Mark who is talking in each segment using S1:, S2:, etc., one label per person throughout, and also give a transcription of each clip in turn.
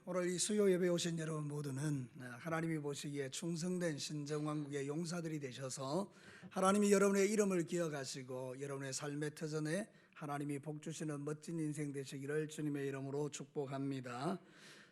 S1: 오늘 이 수요 예배에 오신 여러분 모두는 하나님이 보시기에 충성된 신정왕국의 용사들이 되셔서 하나님이 여러분의 이름을 기억하시고 여러분의 삶의 터전에 하나님이 복 주시는 멋진 인생 되시기를 주님의 이름으로 축복합니다.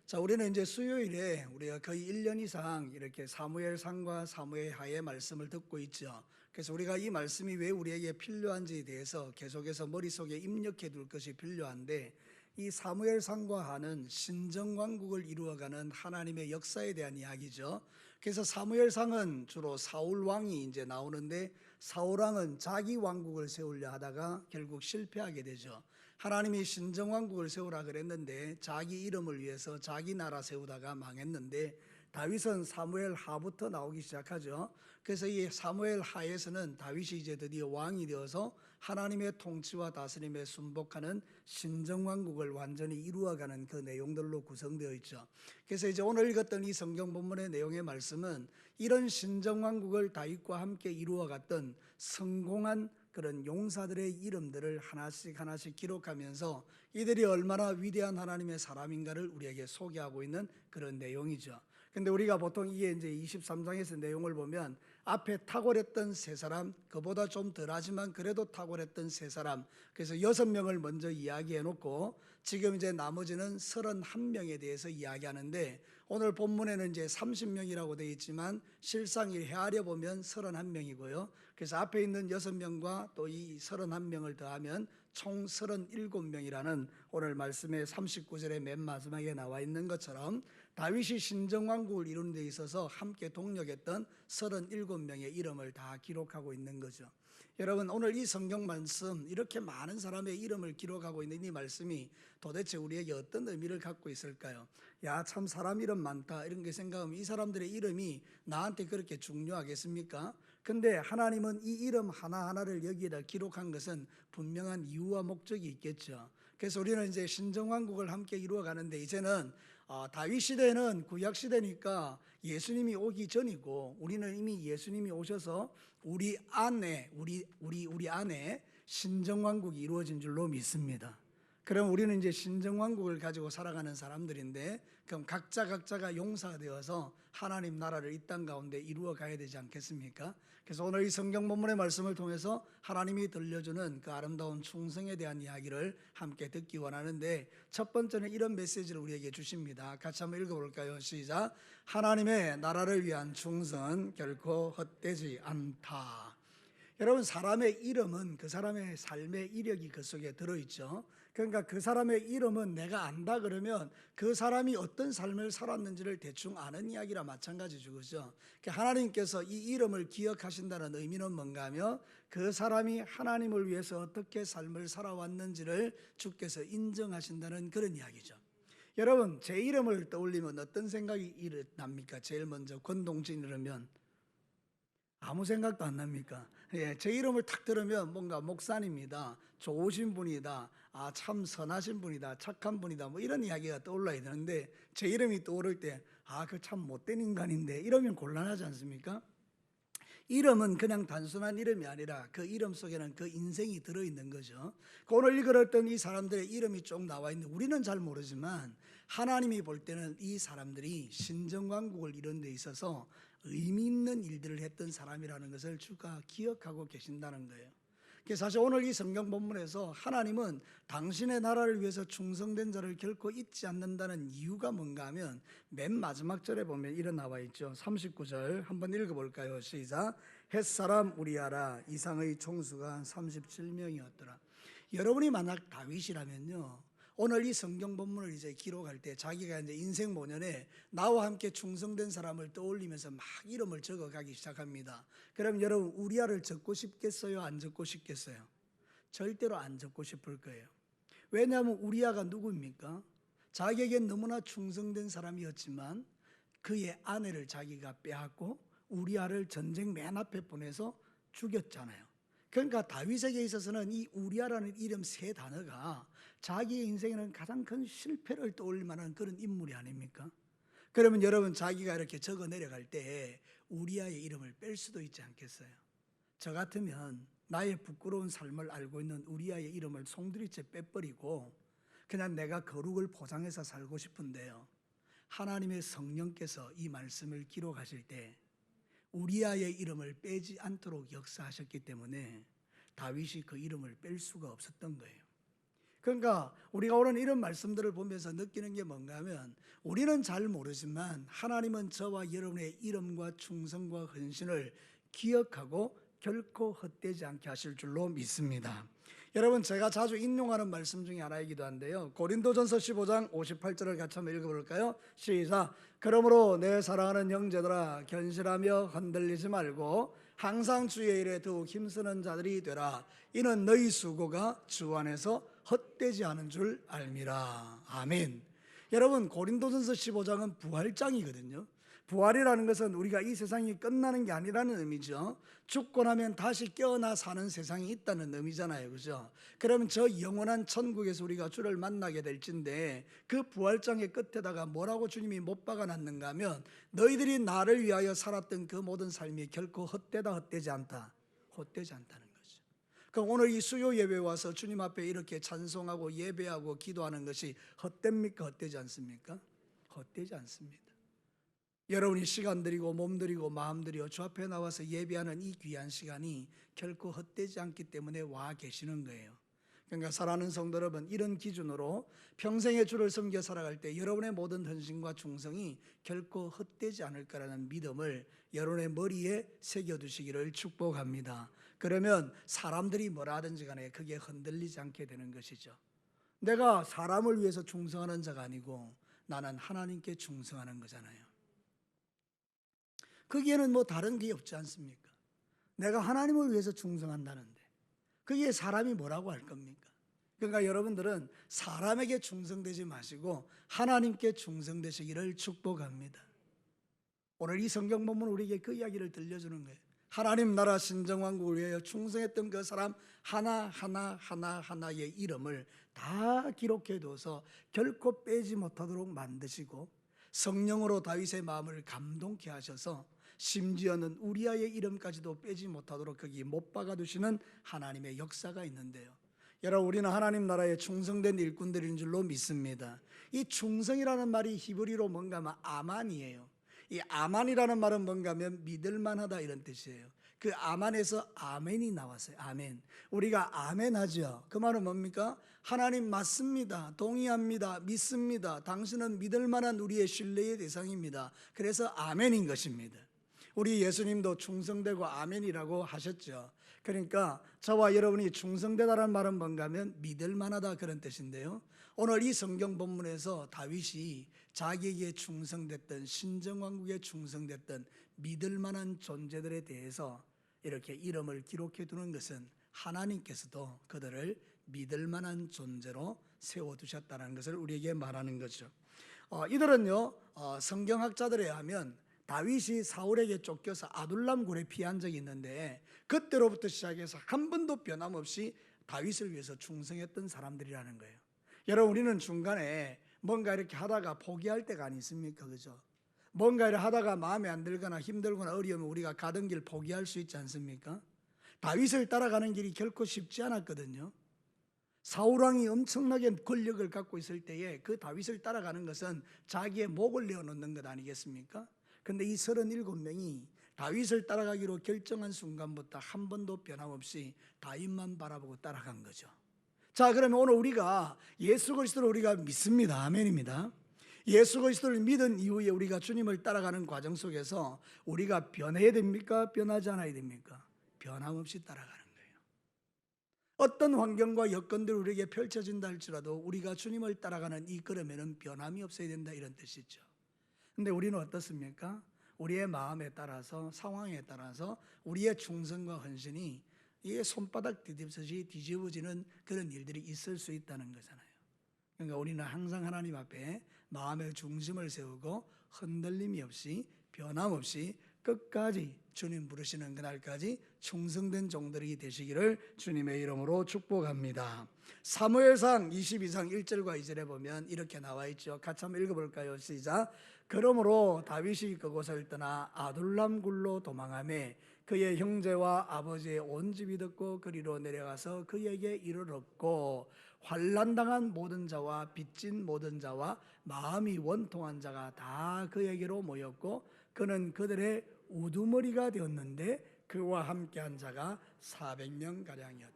S1: 자, 우리는 이제 수요일에 우리가 거의 1년 이상 이렇게 사무엘상과 사무엘하의 말씀을 듣고 있죠. 그래서 우리가 이 말씀이 왜 우리에게 필요한지에 대해서 계속해서 머릿속에 입력해 둘 것이 필요한데, 이 사무엘상과 하는 신정왕국을 이루어가는 하나님의 역사에 대한 이야기죠. 그래서 사무엘상은 주로 사울 왕이 이제 나오는데, 사울 왕은 자기 왕국을 세우려 하다가 결국 실패하게 되죠. 하나님이 신정왕국을 세우라 그랬는데 자기 이름을 위해서 자기 나라 세우다가 망했는데, 다윗은 사무엘 하부터 나오기 시작하죠. 그래서 이 사무엘 하에서는 다윗이 이제 드디어 왕이 되어서 하나님의 통치와 다스림에 순복하는 신정왕국을 완전히 이루어가는 그 내용들로 구성되어 있죠. 그래서 이제 오늘 읽었던 이 성경 본문의 내용의 말씀은 이런 신정왕국을 다윗과 함께 이루어갔던 성공한 그런 용사들의 이름들을 하나씩 하나씩 기록하면서 이들이 얼마나 위대한 하나님의 사람인가를 우리에게 소개하고 있는 그런 내용이죠. 근데 우리가 보통 이게 이제 23장에서 내용을 보면 앞에 탁월했던 세 사람, 그보다 좀 덜하지만 그래도 탁월했던 세 사람, 그래서 6명을 먼저 이야기해 놓고 지금 이제 나머지는 31명에 대해서 이야기하는데, 오늘 본문에는 이제 30명이라고 되어 있지만 실상 헤아려 보면 31명이고요. 그래서 앞에 있는 6명과 또 이 31명을 더하면 총 37명이라는 오늘 말씀의 39절의 맨 마지막에 나와 있는 것처럼 다윗이 신정왕국을 이루는 데 있어서 함께 동력했던 37명의 이름을 다 기록하고 있는 거죠. 여러분, 오늘 이 성경 말씀, 이렇게 많은 사람의 이름을 기록하고 있는 이 말씀이 도대체 우리에게 어떤 의미를 갖고 있을까요? 야, 참 사람 이름 많다 이런 게 생각하면 이 사람들의 이름이 나한테 그렇게 중요하겠습니까? 근데 하나님은 이 이름 하나하나를 여기에다 기록한 것은 분명한 이유와 목적이 있겠죠. 그래서 우리는 이제 신정왕국을 함께 이루어가는데, 이제는 다윗 시대는 구약 시대니까 예수님이 오기 전이고, 우리는 이미 예수님이 오셔서 우리 안에 신정왕국이 이루어진 줄로 믿습니다. 그럼 우리는 이제 신정왕국을 가지고 살아가는 사람들인데, 그럼 각자가 용사가 되어서 하나님 나라를 이 땅 가운데 이루어 가야 되지 않겠습니까? 그래서 오늘 이 성경 본문의 말씀을 통해서 하나님이 들려주는 그 아름다운 충성에 대한 이야기를 함께 듣기 원하는데, 첫 번째는 이런 메시지를 우리에게 주십니다. 같이 한번 읽어볼까요? 시작. 하나님의 나라를 위한 충성은 결코 헛되지 않다. 여러분, 사람의 이름은 그 사람의 삶의 이력이 그 속에 들어있죠. 그러니까 그 사람의 이름은 내가 안다 그러면 그 사람이 어떤 삶을 살았는지를 대충 아는 이야기라 마찬가지죠, 그죠? 그러니까 하나님께서 이 이름을 기억하신다는 의미는 뭔가 하면 그 사람이 하나님을 위해서 어떻게 삶을 살아왔는지를 주께서 인정하신다는 그런 이야기죠. 여러분, 제 이름을 떠올리면 어떤 생각이 납니까? 제일 먼저 권동진 이러면 아무 생각도 안 납니까? 제 이름을 탁 들으면 뭔가 목사님이다, 좋으신 분이다, 참 선하신 분이다, 착한 분이다, 뭐 이런 이야기가 떠올라야 되는데, 제 이름이 떠오를 때 그 참 못된 인간인데 이러면 곤란하지 않습니까? 이름은 그냥 단순한 이름이 아니라 그 이름 속에는 그 인생이 들어있는 거죠. 오늘 읽었던 이 사람들의 이름이 쭉 나와 있는데 우리는 잘 모르지만 하나님이 볼 때는 이 사람들이 신정왕국을 이룬 데 있어서 의미 있는 일들을 했던 사람이라는 것을 주가 기억하고 계신다는 거예요. 사실 오늘 이 성경 본문에서 하나님은 당신의 나라를 위해서 충성된 자를 결코 잊지 않는다는 이유가 뭔가 하면 맨 마지막 절에 보면 이런 나와 있죠. 39절 한번 읽어볼까요? 시작. 햇사람 우리아라 이상의 총수가 37명이었더라. 여러분이 만약 다윗이라면요, 오늘 이 성경 본문을 이제 기록할 때 자기가 이제 인생 모년에 나와 함께 충성된 사람을 떠올리면서 막 이름을 적어가기 시작합니다. 그럼 여러분, 우리아를 적고 싶겠어요? 안 적고 싶겠어요? 절대로 안 적고 싶을 거예요. 왜냐하면 우리아가 누구입니까? 자기에게 너무나 충성된 사람이었지만 그의 아내를 자기가 빼앗고 우리아를 전쟁 맨 앞에 보내서 죽였잖아요. 그러니까 다윗에게 있어서는 이 우리아라는 이름 세 단어가 자기의 인생에는 가장 큰 실패를 떠올릴 만한 그런 인물이 아닙니까? 그러면 여러분, 자기가 이렇게 적어 내려갈 때 우리아의 이름을 뺄 수도 있지 않겠어요? 저 같으면 나의 부끄러운 삶을 알고 있는 우리아의 이름을 송두리째 빼버리고 그냥 내가 거룩을 보장해서 살고 싶은데요, 하나님의 성령께서 이 말씀을 기록하실 때 우리아의 이름을 빼지 않도록 역사하셨기 때문에 다윗이 그 이름을 뺄 수가 없었던 거예요. 그러니까 우리가 오늘 이런 말씀들을 보면서 느끼는 게 뭔가 하면, 우리는 잘 모르지만 하나님은 저와 여러분의 이름과 충성과 헌신을 기억하고 결코 헛되지 않게 하실 줄로 믿습니다. 여러분, 제가 자주 인용하는 말씀 중에 하나이기도 한데요, 고린도전서 15장 58절을 같이 한번 읽어볼까요? 시작. 그러므로 내 사랑하는 형제들아, 견실하며 흔들리지 말고 항상 주의 일에 더욱 힘쓰는 자들이 되라. 이는 너희 수고가 주 안에서 헛되지 않은 줄 알미라. 아멘. 여러분, 고린도전서 15장은 부활장이거든요. 부활이라는 것은 우리가 이 세상이 끝나는 게 아니라는 의미죠. 죽고 나면 다시 깨어나 사는 세상이 있다는 의미잖아요, 그죠? 그러면 저 영원한 천국에서 우리가 주를 만나게 될진데, 그 부활장의 끝에다가 뭐라고 주님이 못 박아놨는가 하면, 너희들이 나를 위하여 살았던 그 모든 삶이 결코 헛되다, 헛되지 않다, 헛되지 않다는 거죠. 그럼 오늘 이 수요 예배 와서 주님 앞에 이렇게 찬송하고 예배하고 기도하는 것이 헛됩니까, 헛되지 않습니까? 헛되지 않습니다. 여러분이 시간 들이고 몸 들이고 마음 들여 주 앞에 나와서 예배하는 이 귀한 시간이 결코 헛되지 않기 때문에 와 계시는 거예요. 그러니까 사랑하는 성도 여러분, 이런 기준으로 평생의 주를 섬겨 살아갈 때 여러분의 모든 헌신과 충성이 결코 헛되지 않을 거라는 믿음을 여러분의 머리에 새겨두시기를 축복합니다. 그러면 사람들이 뭐라 하든지 간에 그게 흔들리지 않게 되는 것이죠. 내가 사람을 위해서 충성하는 자가 아니고 나는 하나님께 충성하는 거잖아요. 거기에는 뭐 다른 게 없지 않습니까? 내가 하나님을 위해서 충성한다는데 거기에 사람이 뭐라고 할 겁니까? 그러니까 여러분들은 사람에게 충성되지 마시고 하나님께 충성되시기를 축복합니다. 오늘 이 성경 본문 우리에게 그 이야기를 들려주는 거예요. 하나님 나라 신정왕국을 위하여 충성했던 그 사람 하나하나의 이름을 다 기록해둬서 결코 빼지 못하도록 만드시고, 성령으로 다윗의 마음을 감동케 하셔서 심지어는 우리아의 이름까지도 빼지 못하도록 거기 못 박아두시는 하나님의 역사가 있는데요, 여러분, 우리는 하나님 나라에 충성된 일꾼들인 줄로 믿습니다. 이 충성이라는 말이 히브리로 뭔가 하면 아만이에요. 이 아만이라는 말은 뭔가 하면 믿을만하다 이런 뜻이에요. 그 아만에서 아멘이 나왔어요. 아멘. 우리가 아멘 하죠. 그 말은 뭡니까? 하나님 맞습니다, 동의합니다, 믿습니다, 당신은 믿을만한 우리의 신뢰의 대상입니다. 그래서 아멘인 것입니다. 우리 예수님도 충성되고 아멘이라고 하셨죠. 그러니까 저와 여러분이 충성되다라는 말은 뭔가 하면 믿을만하다 그런 뜻인데요, 오늘 이 성경 본문에서 다윗이 자기에게 충성됐던, 신정왕국에 충성됐던 믿을만한 존재들에 대해서 이렇게 이름을 기록해 두는 것은 하나님께서도 그들을 믿을만한 존재로 세워두셨다는 것을 우리에게 말하는 거죠. 이들은요, 성경학자들에 의하면 다윗이 사울에게 쫓겨서 아둘람 굴에 피한 적이 있는데, 그때로부터 시작해서 한 번도 변함없이 다윗을 위해서 충성했던 사람들이라는 거예요. 여러분, 우리는 중간에 뭔가 이렇게 하다가 포기할 때가 아니 있습니까? 그죠? 뭔가 이렇게 하다가 마음에 안 들거나 힘들거나 어려우면 우리가 가던 길 포기할 수 있지 않습니까? 다윗을 따라가는 길이 결코 쉽지 않았거든요. 사울왕이 엄청나게 권력을 갖고 있을 때에 그 다윗을 따라가는 것은 자기의 목을 내어놓는 것 아니겠습니까? 그런데 이 37명이 다윗을 따라가기로 결정한 순간부터 한 번도 변함없이 다윗만 바라보고 따라간 거죠. 자, 그러면 오늘 우리가 예수 그리스도를 우리가 믿습니다. 아멘입니다. 예수 그리스도를 믿은 이후에 우리가 주님을 따라가는 과정 속에서 우리가 변해야 됩니까? 변하지 않아야 됩니까? 변함없이 따라가는 거예요. 어떤 환경과 여건들이 우리에게 펼쳐진다 할지라도 우리가 주님을 따라가는 이 걸음에는 변함이 없어야 된다 이런 뜻이죠. 근데 우리는 어떻습니까? 우리의 마음에 따라서, 상황에 따라서 우리의 충성과 헌신이 이게 손바닥 뒤집듯이 뒤집어지는 그런 일들이 있을 수 있다는 거잖아요. 그러니까 우리는 항상 하나님 앞에 마음의 중심을 세우고 흔들림이 없이 변함없이 끝까지 주님 부르시는 그날까지 충성된 종들이 되시기를 주님의 이름으로 축복합니다. 사무엘상 22장 1절과 2절에 보면 이렇게 나와 있죠. 같이 한번 읽어볼까요? 시작. 그러므로 다윗이 그곳을 떠나 아둘람 굴로 도망하며 그의 형제와 아버지의 온 집이 듣고 그리로 내려가서 그에게 이르렀고 환난당한 모든 자와 빚진 모든 자와 마음이 원통한 자가 다 그에게로 모였고 그는 그들의 우두머리가 되었는데 그와 함께한 자가 400명 가량이었다.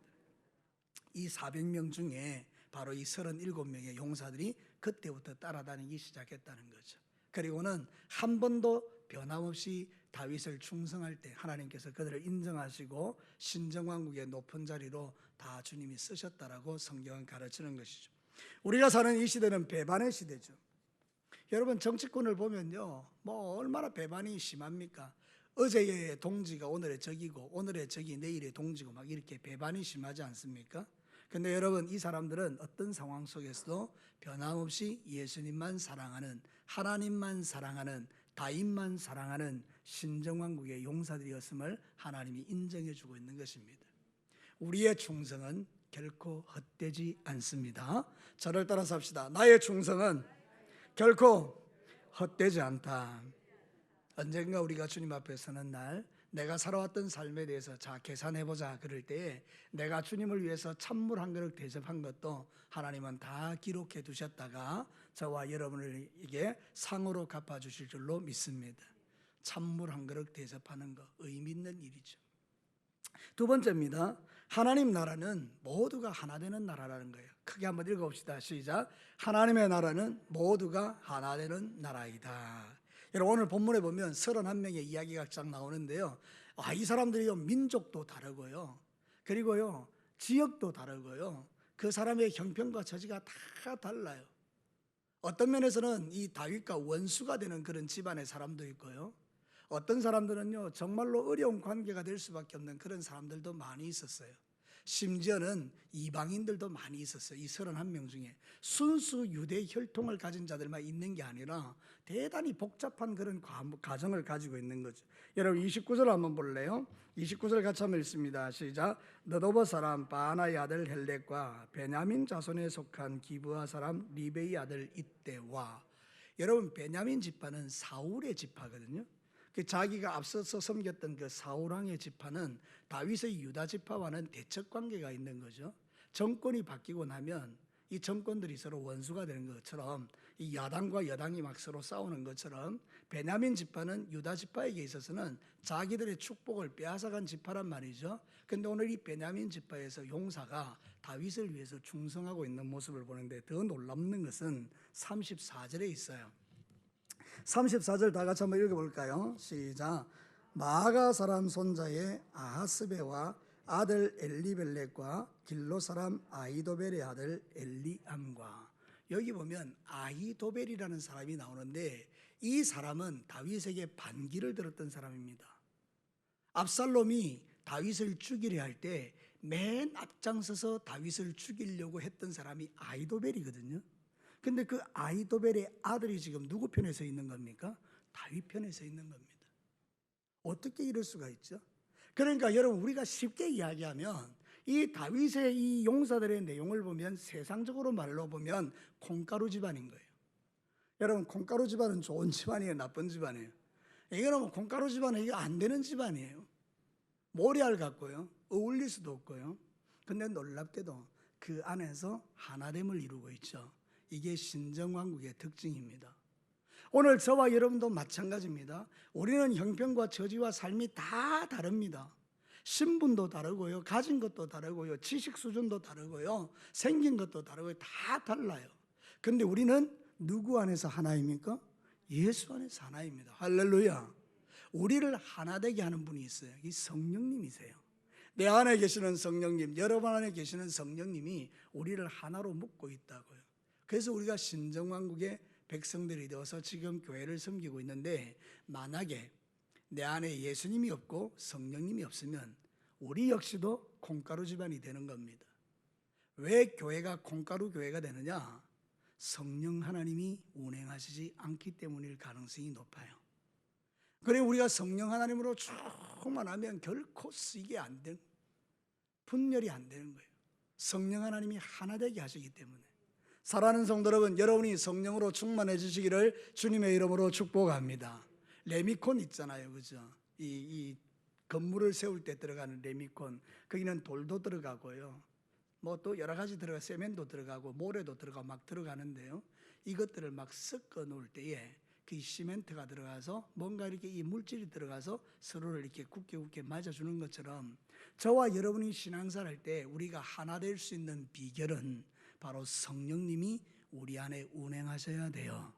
S1: 이 400명 중에 바로 이 37명의 용사들이 그때부터 따라다니기 시작했다는 거죠. 그리고는 한 번도 변함없이 다윗을 충성할 때 하나님께서 그들을 인정하시고 신정왕국의 높은 자리로 다 주님이 쓰셨다라고 성경은 가르치는 것이죠. 우리가 사는 이 시대는 배반의 시대죠. 여러분 정치권을 보면요, 뭐 얼마나 배반이 심합니까? 어제의 동지가 오늘의 적이고 오늘의 적이 내일의 동지고 막 이렇게 배반이 심하지 않습니까? 근데 여러분 이 사람들은 어떤 상황 속에서도 변함없이 예수님만 사랑하는, 하나님만 사랑하는, 다윗만 사랑하는 신정왕국의 용사들이었음을 하나님이 인정해 주고 있는 것입니다. 우리의 충성은 결코 헛되지 않습니다. 저를 따라서 합시다. 나의 충성은 결코 헛되지 않다. 언젠가 우리가 주님 앞에 서는 날 내가 살아왔던 삶에 대해서 자 계산해보자 그럴 때에 내가 주님을 위해서 찬물 한 그릇 대접한 것도 하나님은 다 기록해 두셨다가 저와 여러분에게 상으로 갚아주실 줄로 믿습니다. 찬물 한 그릇 대접하는 거 의미 있는 일이죠. 두 번째입니다. 하나님 나라는 모두가 하나 되는 나라라는 거예요. 크게 한번 읽어봅시다. 시작. 하나님의 나라는 모두가 하나 되는 나라이다. 여러분 오늘 본문에 보면 31명의 이야기가 쫙 나오는데요. 이 사람들이요 민족도 다르고요. 그리고요 지역도 다르고요. 그 사람의 형편과 처지가 다 달라요. 어떤 면에서는 이 다윗과 원수가 되는 그런 집안의 사람도 있고요. 어떤 사람들은요 정말로 어려운 관계가 될 수밖에 없는 그런 사람들도 많이 있었어요. 심지어는 이방인들도 많이 있었어요. 이 31명 중에 순수 유대 혈통을 가진 자들만 있는 게 아니라 대단히 복잡한 그런 가정을 가지고 있는 거죠. 여러분 29절 한번 볼래요? 29절 같이 한번 읽습니다. 시작. 느도버 사람 바나의 아들 헬렉과 베냐민 자손에 속한 기브아 사람 리베의 아들 이때와. 여러분 베냐민 지파는 사울의 지파거든요. 자기가 앞서서 섬겼던 그 사울왕의 지파는 다윗의 유다 지파와는 대척 관계가 있는 거죠. 정권이 바뀌고 나면 이 정권들이 서로 원수가 되는 것처럼 이 야당과 여당이 막 서로 싸우는 것처럼 베냐민 지파는 유다 지파에게 있어서는 자기들의 축복을 빼앗아간 지파란 말이죠. 근데 오늘 이 베냐민 지파에서 용사가 다윗을 위해서 충성하고 있는 모습을 보는데 더 놀랍는 것은 34절에 있어요. 34절 다 같이 한번 읽어볼까요? 시작. 마아가 사람 손자의 아하스베와 아들 엘리벨렉과 길로 사람 아히도벨의 아들 엘리암과. 여기 보면 아히도벨이라는 사람이 나오는데 이 사람은 다윗에게 반기를 들었던 사람입니다. 압살롬이 다윗을 죽이려 할 때 맨 앞장서서 다윗을 죽이려고 했던 사람이 아히도벨이거든요. 근데 그 아히도벨의 아들이 지금 누구 편에 서 있는 겁니까? 다윗 편에 서 있는 겁니다. 어떻게 이럴 수가 있죠? 그러니까 여러분 우리가 쉽게 이야기하면 이 다윗의 이 용사들의 내용을 보면 세상적으로 말로 보면 콩가루 집안인 거예요. 여러분 콩가루 집안은 좋은 집안이에요, 나쁜 집안이에요? 이거는 뭐 콩가루 집안은 이거 안 되는 집안이에요. 모래알 같고요, 어울릴 수도 없고요. 근데 놀랍게도 그 안에서 하나됨을 이루고 있죠. 이게 신정왕국의 특징입니다. 오늘 저와 여러분도 마찬가지입니다. 우리는 형편과 처지와 삶이 다 다릅니다. 신분도 다르고요, 가진 것도 다르고요, 지식 수준도 다르고요, 생긴 것도 다르고요, 다 달라요. 근데 우리는 누구 안에서 하나입니까? 예수 안에서 하나입니다. 할렐루야. 우리를 하나 되게 하는 분이 있어요. 이 성령님이세요. 내 안에 계시는 성령님, 여러분 안에 계시는 성령님이 우리를 하나로 묶고 있다고요. 그래서 우리가 신정왕국의 백성들이 되어서 지금 교회를 섬기고 있는데, 만약에 내 안에 예수님이 없고 성령님이 없으면 우리 역시도 콩가루 집안이 되는 겁니다. 왜 교회가 콩가루 교회가 되느냐? 성령 하나님이 운행하시지 않기 때문일 가능성이 높아요. 그래 우리가 성령 하나님으로 충만하면 결코 쓰이게 안 되는, 분열이 안 되는 거예요. 성령 하나님이 하나 되게 하시기 때문에. 사랑하는 성도 여러분, 여러분이 성령으로 충만해지시기를 주님의 이름으로 축복합니다. 레미콘 있잖아요, 그죠? 이 건물을 세울 때 들어가는 레미콘, 거기는 돌도 들어가고요. 뭐 또 여러 가지 들어가, 세면도 들어가고 모래도 들어가고 막 들어가는데요. 이것들을 막 섞어 놓을 때에 그 시멘트가 들어가서 뭔가 이렇게 이 물질이 들어가서 서로를 이렇게 굳게 맞아주는 것처럼, 저와 여러분이 신앙생활 할 때 우리가 하나 될 수 있는 비결은 바로 성령님이 우리 안에 운행하셔야 돼요.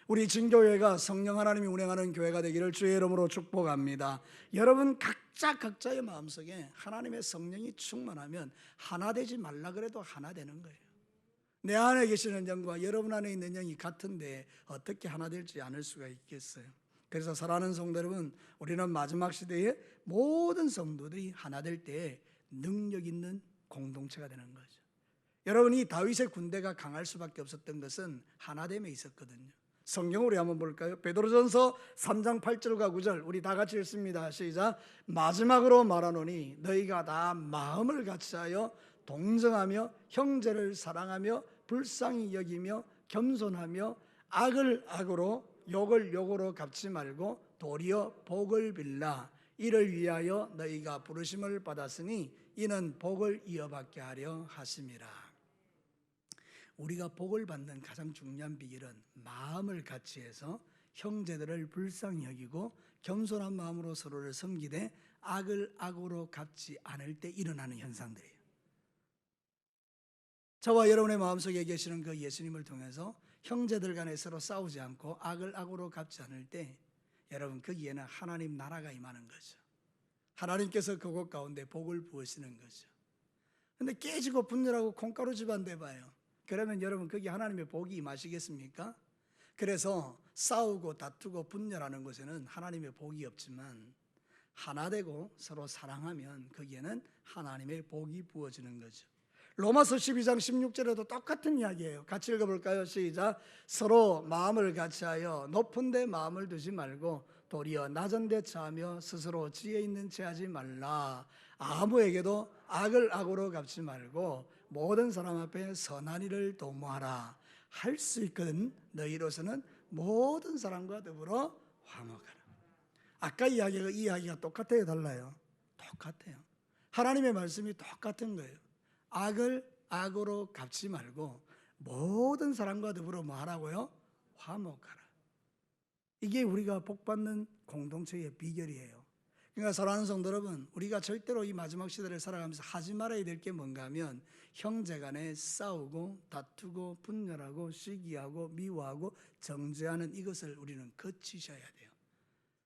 S1: 우리 진교회가 성령 하나님이 운행하는 교회가 되기를 주의 이름으로 축복합니다. 여러분 각자의 마음속에 하나님의 성령이 충만하면 하나 되지 말라 그래도 하나 되는 거예요. 내 안에 계시는 영과 여러분 안에 있는 영이 같은데 어떻게 하나 될지 않을 수가 있겠어요. 그래서 사랑하는 성도 여러분, 우리는 마지막 시대에 모든 성도들이 하나 될 때 능력 있는 공동체가 되는 거죠. 여러분, 이 다윗의 군대가 강할 수밖에 없었던 것은 하나됨에 있었거든요. 성경을 우리 한번 볼까요? 베드로전서 3장 8절과 9절 우리 다 같이 읽습니다. 시작. 마지막으로 말하노니 너희가 다 마음을 같이하여 동정하며 형제를 사랑하며 불쌍히 여기며 겸손하며 악을 악으로 욕을 욕으로 갚지 말고 도리어 복을 빌라. 이를 위하여 너희가 부르심을 받았으니 이는 복을 이어받게 하려 하심이라. 우리가 복을 받는 가장 중요한 비결은 마음을 같이해서 형제들을 불쌍히 여기고 겸손한 마음으로 서로를 섬기되 악을 악으로 갚지 않을 때 일어나는 현상들이에요. 저와 여러분의 마음속에 계시는 그 예수님을 통해서 형제들 간에 서로 싸우지 않고 악을 악으로 갚지 않을 때 여러분 거기에는 하나님 나라가 임하는 거죠. 하나님께서 그곳 가운데 복을 부으시는 거죠. 근데 깨지고 분열하고 콩가루 집안 돼봐요. 그러면 여러분 거기 하나님의 복이 임하시겠습니까? 그래서 싸우고 다투고 분열하는 곳에는 하나님의 복이 없지만 하나 되고 서로 사랑하면 거기에는 하나님의 복이 부어지는 거죠. 로마서 12장 16절에도 똑같은 이야기예요. 같이 읽어볼까요? 시작. 서로 마음을 같이하여 높은 데 마음을 두지 말고 도리어 낮은 데 처하며 스스로 지혜 있는 채 하지 말라. 아무에게도 악을 악으로 갚지 말고 모든 사람 앞에 선한 일을 도모하라. 할 수 있거든 너희로서는 모든 사람과 더불어 화목하라. 아까 이 이야기가 똑같아요, 달라요? 똑같아요. 하나님의 말씀이 똑같은 거예요. 악을 악으로 갚지 말고 모든 사람과 더불어 뭐 하라고요? 화목하라. 이게 우리가 복받는 공동체의 비결이에요. 그러니까 사랑하는 성도 여러분, 우리가 절대로 이 마지막 시대를 살아가면서 하지 말아야 될 게 뭔가 하면 형제간에 싸우고 다투고 분열하고 시기하고 미워하고 정죄하는 이것을 우리는 거치셔야 돼요.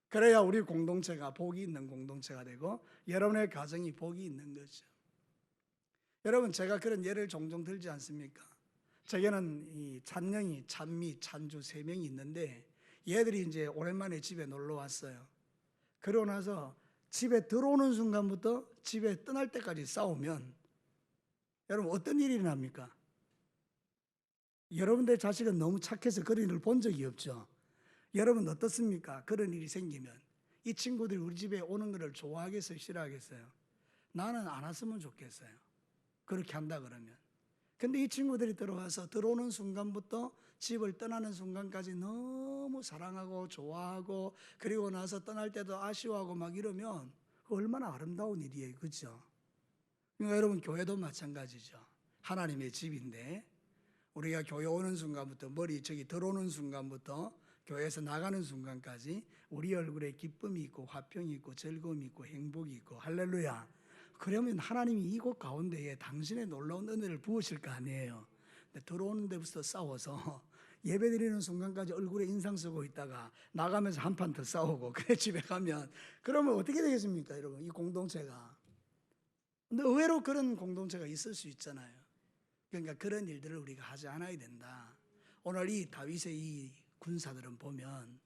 S1: 그래야 우리 공동체가 복이 있는 공동체가 되고 여러분의 가정이 복이 있는 거죠. 여러분, 제가 그런 예를 종종 들지 않습니까? 제게는 이 찬영이, 찬미, 찬주 3명이 있는데 얘들이 이제 오랜만에 집에 놀러 왔어요. 그러고 나서 집에 들어오는 순간부터 집에 떠날 때까지 싸우면 여러분 어떤 일이 일어납니까? 여러분들 자식은 너무 착해서 그런 일을 본 적이 없죠. 여러분 어떻습니까? 그런 일이 생기면 이 친구들이 우리 집에 오는 것을 좋아하겠어요? 싫어하겠어요? 나는 안 왔으면 좋겠어요. 그렇게 한다 그러면. 근데 이 친구들이 들어오는 순간부터 집을 떠나는 순간까지 너무 사랑하고 좋아하고 그리고 나서 떠날 때도 아쉬워하고 막 이러면 얼마나 아름다운 일이에요. 그렇죠? 그러니까 여러분 교회도 마찬가지죠. 하나님의 집인데 우리가 교회 오는 순간부터 저기 들어오는 순간부터 교회에서 나가는 순간까지 우리 얼굴에 기쁨이 있고 화평이 있고 즐거움이 있고 행복이 있고 할렐루야. 그러면 하나님이 이곳 가운데에 당신의 놀라운 은혜를 부으실 거 아니에요. 근데 들어오는 데부터 싸워서 예배드리는 순간까지 얼굴에 인상 쓰고 있다가 나가면서 한판 더 싸우고 그래 집에 가면 그러면 어떻게 되겠습니까? 여러분 이 공동체가. 근데 의외로 그런 공동체가 있을 수 있잖아요. 그러니까 그런 일들을 우리가 하지 않아야 된다. 오늘 이 다윗의 이 군사들은 보면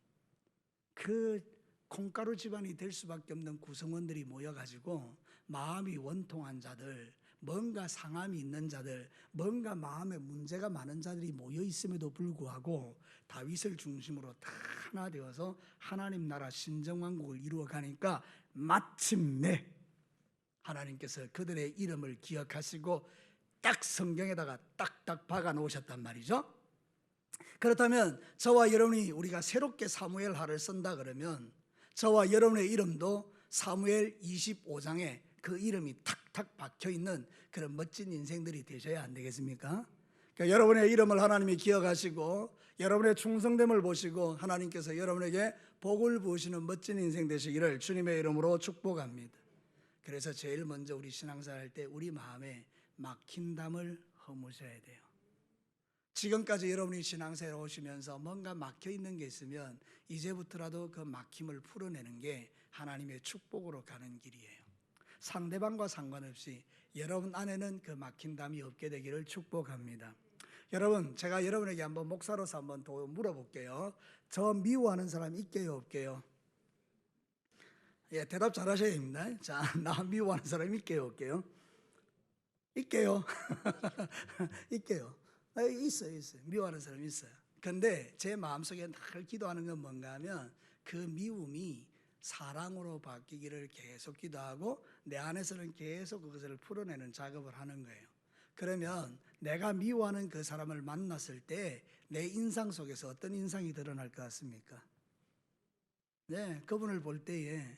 S1: 그 콩가루 집안이 될 수밖에 없는 구성원들이 모여가지고 마음이 원통한 자들, 뭔가 상함이 있는 자들, 뭔가 마음에 문제가 많은 자들이 모여 있음에도 불구하고 다윗을 중심으로 다 하나 되어서 하나님 나라 신정왕국을 이루어가니까 마침내 하나님께서 그들의 이름을 기억하시고 딱 성경에다가 딱딱 박아 놓으셨단 말이죠. 그렇다면 저와 여러분이 우리가 새롭게 사무엘하를 쓴다 그러면 저와 여러분의 이름도 사무엘 25장에 그 이름이 탁탁 박혀 있는 그런 멋진 인생들이 되셔야 안 되겠습니까? 그러니까 여러분의 이름을 하나님이 기억하시고 여러분의 충성됨을 보시고 하나님께서 여러분에게 복을 부으시는 멋진 인생 되시기를 주님의 이름으로 축복합니다. 그래서 제일 먼저 우리 신앙생활 할 때 우리 마음에 막힌 담을 허무셔야 돼요. 지금까지 여러분이 신앙생활 오시면서 뭔가 막혀 있는 게 있으면 이제부터라도 그 막힘을 풀어내는 게 하나님의 축복으로 가는 길이에요. 상대방과 상관없이 여러분 안에는 그 막힌 담이 없게 되기를 축복합니다. 여러분, 제가 여러분에게 한번 목사로서 한번 더 물어볼게요. 저 미워하는 사람 있게요, 없게요? 예, 대답 잘 하셔야 됩니다. 자, 나 미워하는 사람 있게요, 없게요? 있게요. 있게요. 있어요. 미워하는 사람이 있어요. 근데 제 마음속에 늘 기도하는 건 뭔가 하면 그 미움이 사랑으로 바뀌기를 계속 기도하고 내 안에서는 계속 그것을 풀어내는 작업을 하는 거예요. 그러면 내가 미워하는 그 사람을 만났을 때 내 인상 속에서 어떤 인상이 드러날 것 같습니까? 네, 그분을 볼 때에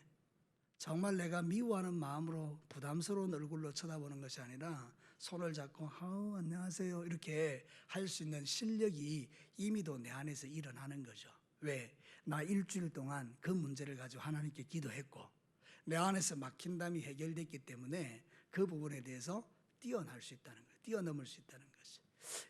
S1: 정말 내가 미워하는 마음으로 부담스러운 얼굴로 쳐다보는 것이 아니라 손을 잡고 안녕하세요 이렇게 할 수 있는 실력이 이미도 내 안에서 일어나는 거죠. 왜? 나 일주일 동안 그 문제를 가지고 하나님께 기도했고 내 안에서 막힌 담이 해결됐기 때문에 그 부분에 대해서 뛰어날 수 있다는 거예요. 뛰어넘을 수 있다는 것이.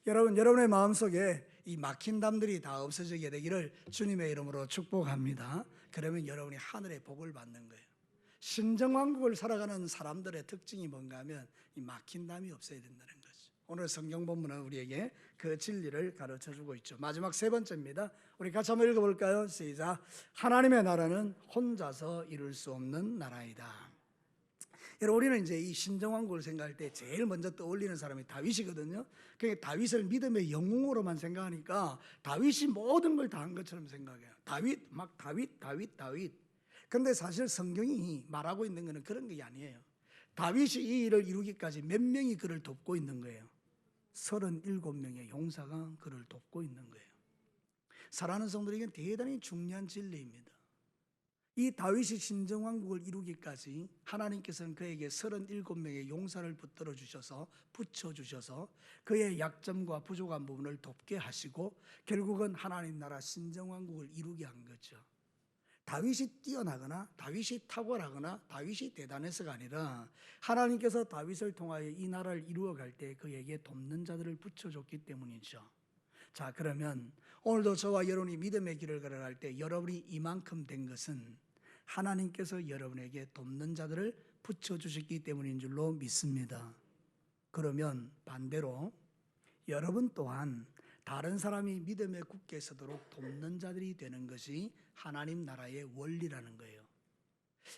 S1: 여러분의 마음속에 이 막힌 담들이 다 없어지게 되기를 주님의 이름으로 축복합니다. 그러면 여러분이 하늘의 복을 받는 거예요. 신정왕국을 살아가는 사람들의 특징이 뭔가 하면 이 막힌 담이 없어야 된다는 거죠. 오늘 성경 본문은 우리에게 그 진리를 가르쳐주고 있죠. 마지막 세 번째입니다. 우리 같이 한번 읽어볼까요? 시작. 하나님의 나라는 혼자서 이룰 수 없는 나라이다. 여러분, 우리는 이제 이 신정왕국을 생각할 때 제일 먼저 떠올리는 사람이 다윗이거든요. 그러니까 다윗을 믿음의 영웅으로만 생각하니까 다윗이 모든 걸 다 한 것처럼 생각해요. 다윗. 근데 사실 성경이 말하고 있는 것은 그런 게 아니에요. 다윗이 이 일을 이루기까지 몇 명이 그를 돕고 있는 거예요? 37명의 용사가 그를 돕고 있는 거예요. 사랑하는 성도들에게는 대단히 중요한 진리입니다. 이 다윗이 신정왕국을 이루기까지 하나님께서는 그에게 37명의 용사를 붙여주셔서 그의 약점과 부족한 부분을 돕게 하시고 결국은 하나님 나라 신정왕국을 이루게 한 거죠. 다윗이 뛰어나거나 다윗이 탁월하거나 다윗이 대단해서가 아니라 하나님께서 다윗을 통하여 이 나라를 이루어갈 때 그에게 돕는 자들을 붙여줬기 때문이죠. 자, 그러면 오늘도 저와 여러분이 믿음의 길을 걸어갈 때 여러분이 이만큼 된 것은 하나님께서 여러분에게 돕는 자들을 붙여주셨기 때문인 줄로 믿습니다. 그러면 반대로 여러분 또한 다른 사람이 믿음에 굳게 서도록 돕는 자들이 되는 것이 하나님 나라의 원리라는 거예요.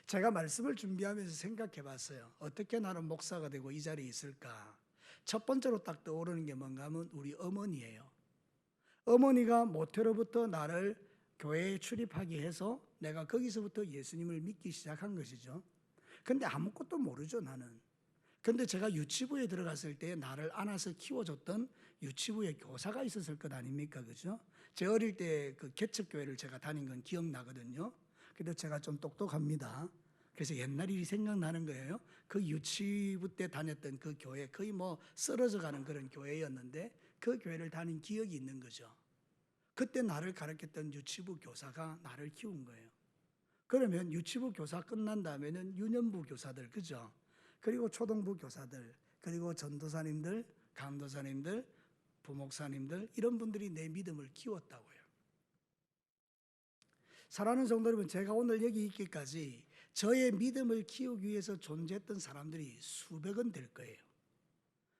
S1: 제가 말씀을 준비하면서 생각해 봤어요. 어떻게 나는 목사가 되고 이 자리에 있을까? 첫 번째로 딱 떠오르는 게 뭔가 하면 우리 어머니예요. 어머니가 모태로부터 나를 교회에 출입하게 해서 내가 거기서부터 예수님을 믿기 시작한 것이죠. 근데 아무것도 모르죠, 나는. 근데 제가 유치부에 들어갔을 때 나를 안아서 키워줬던 유치부의 교사가 있었을 것 아닙니까? 그죠? 제 어릴 때 그 개척교회를 제가 다닌 건 기억나거든요. 근데 제가 좀 똑똑합니다. 그래서 옛날 일이 생각나는 거예요. 그 유치부 때 다녔던 그 교회, 거의 뭐 쓰러져 가는 그런 교회였는데 그 교회를 다닌 기억이 있는 거죠. 그때 나를 가르쳤던 유치부 교사가 나를 키운 거예요. 그러면 유치부 교사 끝난 다음에는 유년부 교사들, 그죠? 그리고 초등부 교사들, 그리고 전도사님들, 강도사님들, 부목사님들, 이런 분들이 내 믿음을 키웠다고요. 사랑하는 성도 여러분, 제가 오늘 여기 있기까지 저의 믿음을 키우기 위해서 존재했던 사람들이 수백은 될 거예요.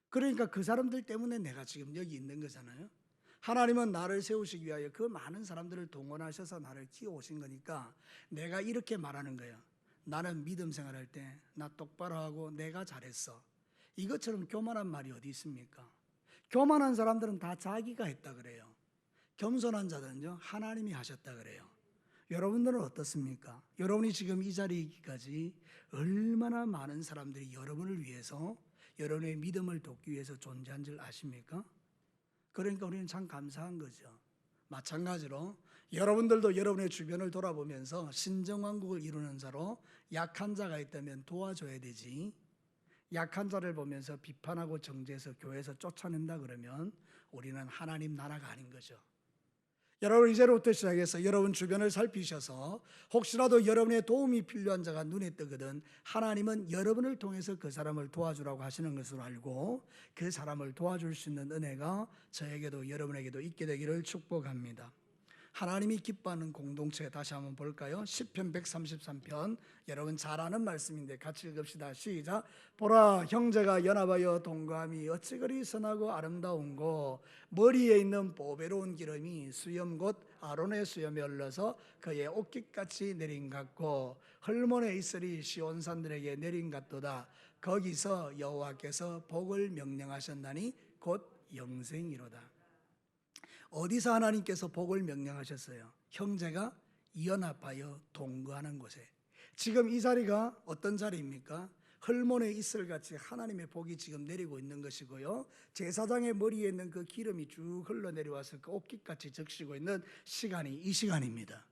S1: 그러니까 그 사람들 때문에 내가 지금 여기 있는 거잖아요. 하나님은 나를 세우시기 위하여 그 많은 사람들을 동원하셔서 나를 키워오신 거니까 내가 이렇게 말하는 거예요. 나는 믿음 생활할 때 나 똑바로 하고 내가 잘했어. 이것처럼 교만한 말이 어디 있습니까? 교만한 사람들은 다 자기가 했다 그래요. 겸손한 자들은요, 하나님이 하셨다 그래요. 여러분들은 어떻습니까? 여러분이 지금 이 자리에 있기까지 얼마나 많은 사람들이 여러분을 위해서 여러분의 믿음을 돕기 위해서 존재한 줄 아십니까? 그러니까 우리는 참 감사한 거죠. 마찬가지로 여러분들도 여러분의 주변을 돌아보면서 신정왕국을 이루는 자로 약한 자가 있다면 도와줘야 되지, 약한 자를 보면서 비판하고 정죄해서 교회에서 쫓아낸다 그러면 우리는 하나님 나라가 아닌 거죠. 여러분, 이제부터 시작해서 여러분 주변을 살피셔서 혹시라도 여러분의 도움이 필요한 자가 눈에 뜨거든 하나님은 여러분을 통해서 그 사람을 도와주라고 하시는 것으로 알고 그 사람을 도와줄 수 있는 은혜가 저에게도 여러분에게도 있게 되기를 축복합니다. 하나님이 기뻐하는 공동체 다시 한번 볼까요? 시편 133편, 여러분 잘 아는 말씀인데 같이 읽읍시다. 시작. 보라, 형제가 연합하여 동거함이 어찌 그리 선하고 아름다운고, 머리에 있는 보배로운 기름이 수염 곧 아론의 수염에 흘러서 그의 옷깃같이 내린 같고, 헐몬의 이슬이 시온산들에게 내린 같도다. 거기서 여호와께서 복을 명령하셨나니 곧 영생이로다. 어디서 하나님께서 복을 명령하셨어요? 형제가 연합하여 동거하는 곳에. 지금 이 자리가 어떤 자리입니까? 헐몬의 이슬같이 하나님의 복이 지금 내리고 있는 것이고요, 제사장의 머리에 있는 그 기름이 쭉 흘러내려와서 그 옷깃같이 적시고 있는 시간이 이 시간입니다.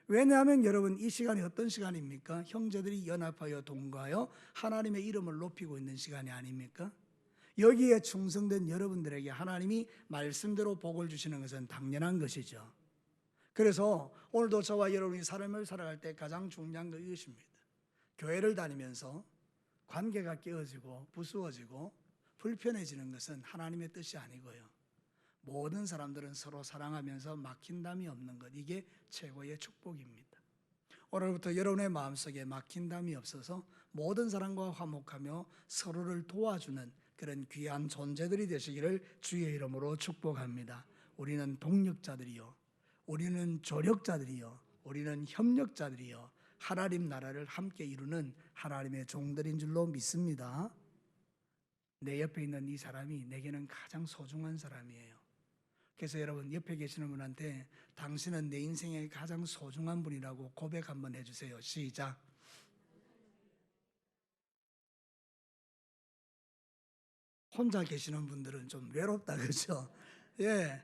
S1: 왜냐하면 여러분, 이 시간이 어떤 시간입니까? 형제들이 연합하여 동거하여 하나님의 이름을 높이고 있는 시간이 아닙니까? 여기에 충성된 여러분들에게 하나님이 말씀대로 복을 주시는 것은 당연한 것이죠. 그래서 오늘도 저와 여러분이 삶을 살아갈 때 가장 중요한 건 이것입니다. 교회를 다니면서 관계가 깨어지고 부수어지고 불편해지는 것은 하나님의 뜻이 아니고요, 모든 사람들은 서로 사랑하면서 막힌담이 없는 것, 이게 최고의 축복입니다. 오늘부터 여러분의 마음속에 막힌담이 없어서 모든 사람과 화목하며 서로를 도와주는 그런 귀한 존재들이 되시기를 주의 이름으로 축복합니다. 우리는 동력자들이요, 우리는 조력자들이요, 우리는 협력자들이요, 하나님 나라를 함께 이루는 하나님의 종들인 줄로 믿습니다. 내 옆에 있는 이 사람이 내게는 가장 소중한 사람이에요. 그래서 여러분, 옆에 계시는 분한테 당신은 내 인생의 가장 소중한 분이라고 고백 한번 해주세요. 시작. 혼자 계시는 분들은 좀 외롭다, 그렇죠? 예,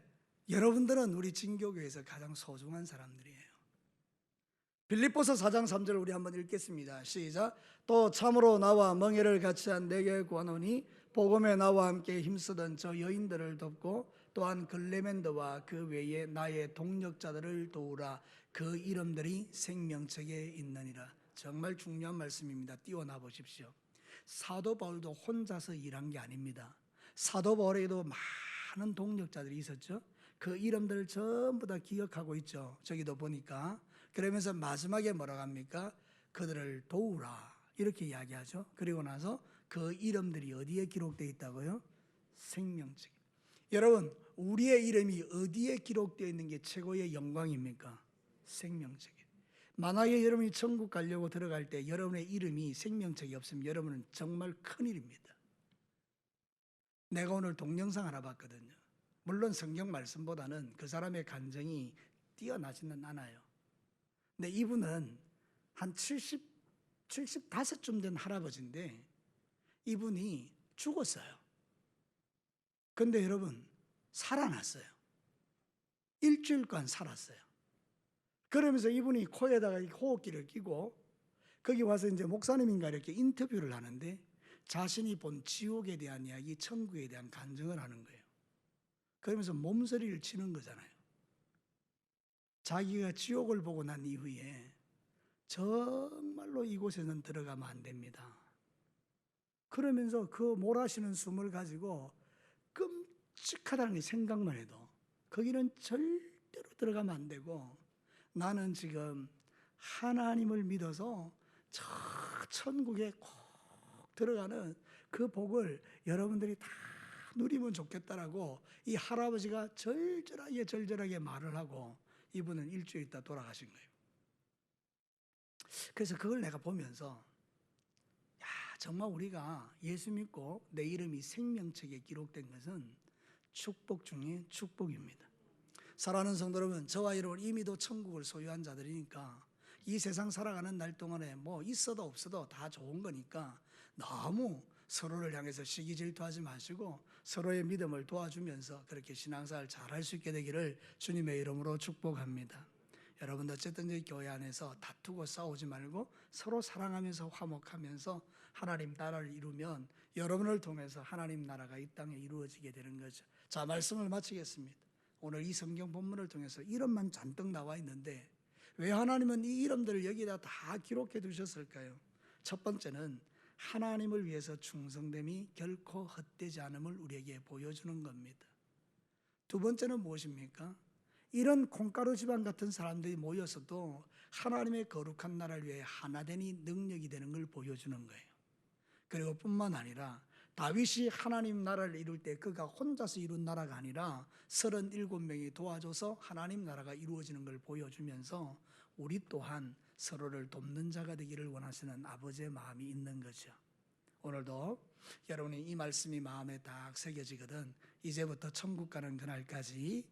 S1: 여러분들은 우리 진교교에서 가장 소중한 사람들이에요. 빌립보서 4장 3절 우리 한번 읽겠습니다. 시작. 또 참으로 나와 멍에를 같이 한 내게 구하노니 복음에 나와 함께 힘쓰던 저 여인들을 돕고 또한 글레멘더와 그 외에 나의 동력자들을 도우라. 그 이름들이 생명책에 있느니라. 정말 중요한 말씀입니다. 띄워놔 보십시오. 사도 바울도 혼자서 일한 게 아닙니다. 사도 바울에게도 많은 동력자들이 있었죠. 그 이름들을 전부 다 기억하고 있죠. 저기도 보니까. 그러면서 마지막에 뭐라고 합니까? 그들을 도우라, 이렇게 이야기하죠. 그리고 나서 그 이름들이 어디에 기록되어 있다고요? 생명책. 여러분, 우리의 이름이 어디에 기록되어 있는 게 최고의 영광입니까? 생명책에. 만약에 여러분이 천국 가려고 들어갈 때 여러분의 이름이 생명책이 없으면 여러분은 정말 큰일입니다. 내가 오늘 동영상 하나 봤거든요. 물론 성경 말씀보다는 그 사람의 감정이 뛰어나지는 않아요. 근데 이분은 한 75쯤 된 할아버지인데 이분이 죽었어요. 근데 여러분, 살아났어요. 일주일간 살았어요. 그러면서 이분이 코에다가 호흡기를 끼고 거기 와서 이제 목사님인가 이렇게 인터뷰를 하는데 자신이 본 지옥에 대한 이야기, 천국에 대한 간증을 하는 거예요. 그러면서 몸서리를 치는 거잖아요. 자기가 지옥을 보고 난 이후에 정말로 이곳에는 들어가면 안 됩니다. 그러면서 그 몰아쉬는 숨을 가지고 끔찍하다는 게 생각만 해도 거기는 절대로 들어가면 안 되고, 나는 지금 하나님을 믿어서 저 천국에 꼭 들어가는 그 복을 여러분들이 다 누리면 좋겠다라고 이 할아버지가 절절하게 말을 하고 이분은 일주일 있다 돌아가신 거예요. 그래서 그걸 내가 보면서 정말 우리가 예수 믿고 내 이름이 생명책에 기록된 것은 축복 중에 축복입니다. 사랑하는 성도 여러분, 저와 여러분 이미도 천국을 소유한 자들이니까 이 세상 살아가는 날 동안에 뭐 있어도 없어도 다 좋은 거니까 너무 서로를 향해서 시기 질투하지 마시고 서로의 믿음을 도와주면서 그렇게 신앙생활 잘할 수 있게 되기를 주님의 이름으로 축복합니다. 여러분 어쨌든 이 교회 안에서 다투고 싸우지 말고 서로 사랑하면서 화목하면서 하나님 나라를 이루면 여러분을 통해서 하나님 나라가 이 땅에 이루어지게 되는 거죠. 자, 말씀을 마치겠습니다. 오늘 이 성경 본문을 통해서 이름만 잔뜩 나와 있는데 왜 하나님은 이 이름들을 여기다 다 기록해 두셨을까요? 첫 번째는 하나님을 위해서 충성됨이 결코 헛되지 않음을 우리에게 보여주는 겁니다. 두 번째는 무엇입니까? 이런 콩가루 집안 같은 사람들이 모여서도 하나님의 거룩한 나라를 위해 하나되니 능력이 되는 걸 보여주는 거예요. 그리고 뿐만 아니라 다윗이 하나님 나라를 이룰 때 그가 혼자서 이룬 나라가 아니라 37명이 도와줘서 하나님 나라가 이루어지는 걸 보여주면서 우리 또한 서로를 돕는 자가 되기를 원하시는 아버지의 마음이 있는 거죠. 오늘도 여러분이 이 말씀이 마음에 딱 새겨지거든 이제부터 천국 가는 그날까지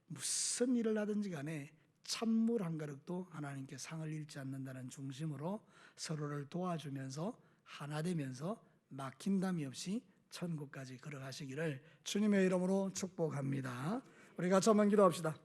S1: 무슨 일을 하든지 간에 찬물 한 그릇도 하나님께 상을 잃지 않는다는 중심으로 서로를 도와주면서 하나 되면서 막힌담이 없이 천국까지 걸어가시기를 주님의 이름으로 축복합니다. 우리 같이 한번 기도합시다.